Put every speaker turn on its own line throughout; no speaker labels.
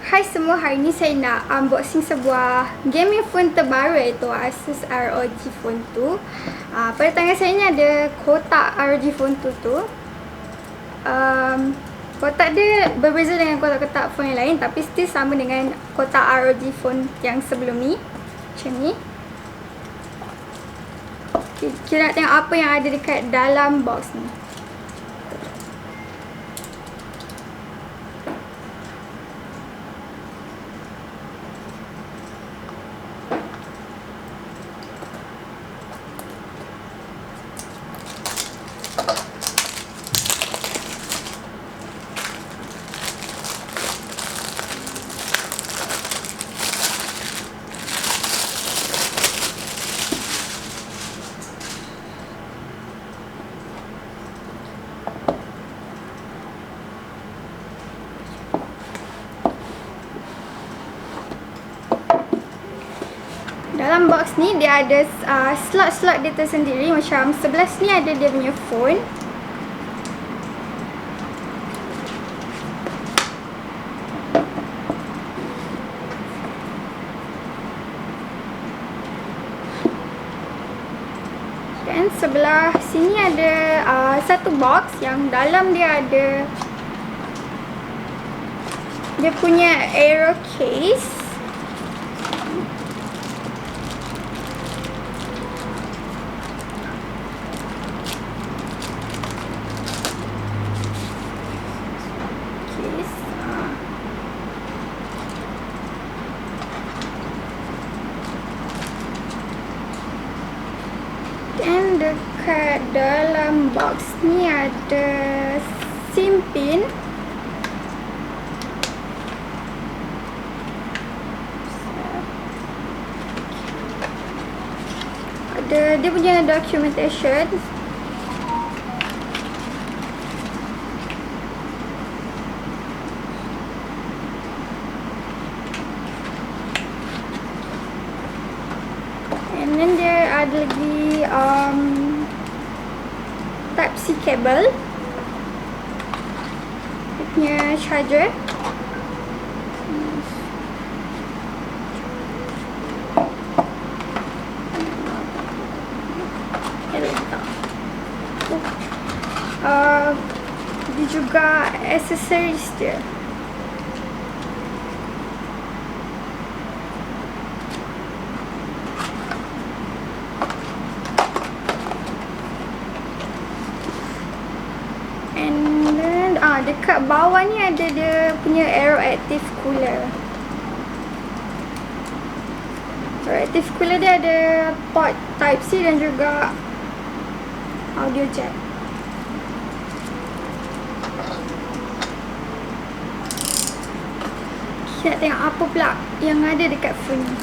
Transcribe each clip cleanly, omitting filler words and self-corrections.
Hai semua, hari ni saya nak unboxing sebuah gaming phone terbaru iaitu ASUS ROG Phone 2. Pada tangan saya ni ada kotak ROG Phone 2 tu. Kotak dia berbeza dengan kotak-kotak phone yang lain, tapi still sama dengan kotak ROG Phone yang sebelum ni. Macam ni. Okay, kita nak tengok apa yang ada dekat dalam box ni. Dalam box ni dia ada slot-slot dia tersendiri. Macam sebelah sini ada dia punya phone. Dan sebelah sini ada satu box yang dalam dia ada dia punya aero case. Dan dekat dalam box ni ada SIM pin. Ada dia punya documentation. And then dia ada lagi Type-C cable. Dia punya charger. Dia juga accessories dia. And then dekat bawah ni ada dia punya aeroactive cooler. Aeroactive cooler dia ada port Type-C dan juga audio jack. Kita nak tengok apa pula yang ada dekat phone ni.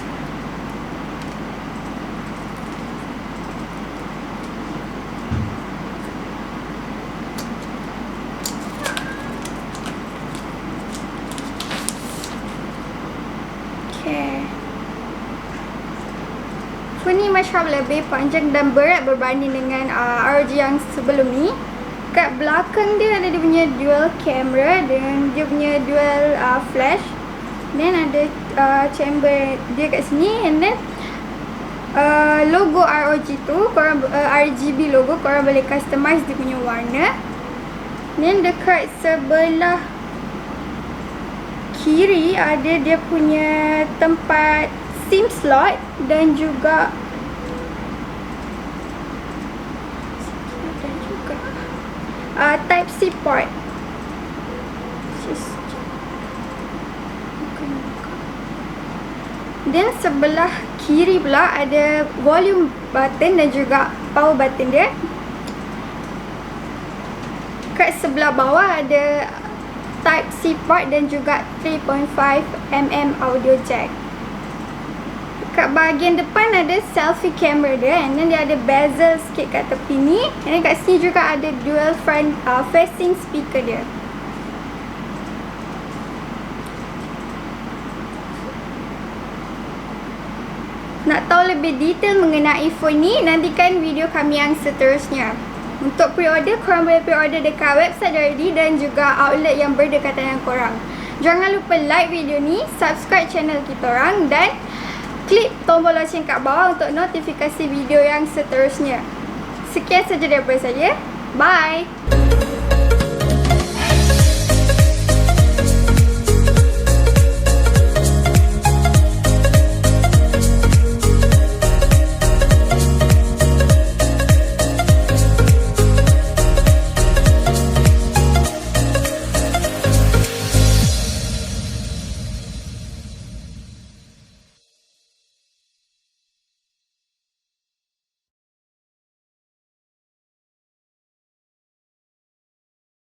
Phone ni macam lebih panjang dan berat berbanding dengan ROG yang sebelum ni. Kat belakang dia ada dia punya dual camera dan dia punya dual flash. Then ada chamber dia kat sini. And then logo ROG tu, korang RGB logo, korang boleh customize dia punya warna. Then dekat sebelah kiri ada dia punya tempat SIM slot dan juga Type-C port. Dan sebelah kiri pula ada volume button dan juga power button dia. Kat sebelah bawah ada Type-C port dan juga 3.5mm audio jack. Kat bahagian depan ada selfie camera dia, and then dia ada bezel sikit kat tepi ni. And then kat sini juga ada dual front facing speaker dia. Nak tahu lebih detail mengenai phone ni, nantikan video kami yang seterusnya. Untuk pre-order, korang boleh pre-order dekat website Jaya dan juga outlet yang berdekatan dengan korang. Jangan lupa like video ni, subscribe channel kita orang dan klik tombol loceng kat bawah untuk notifikasi video yang seterusnya. Sekian saja daripada saya. Bye!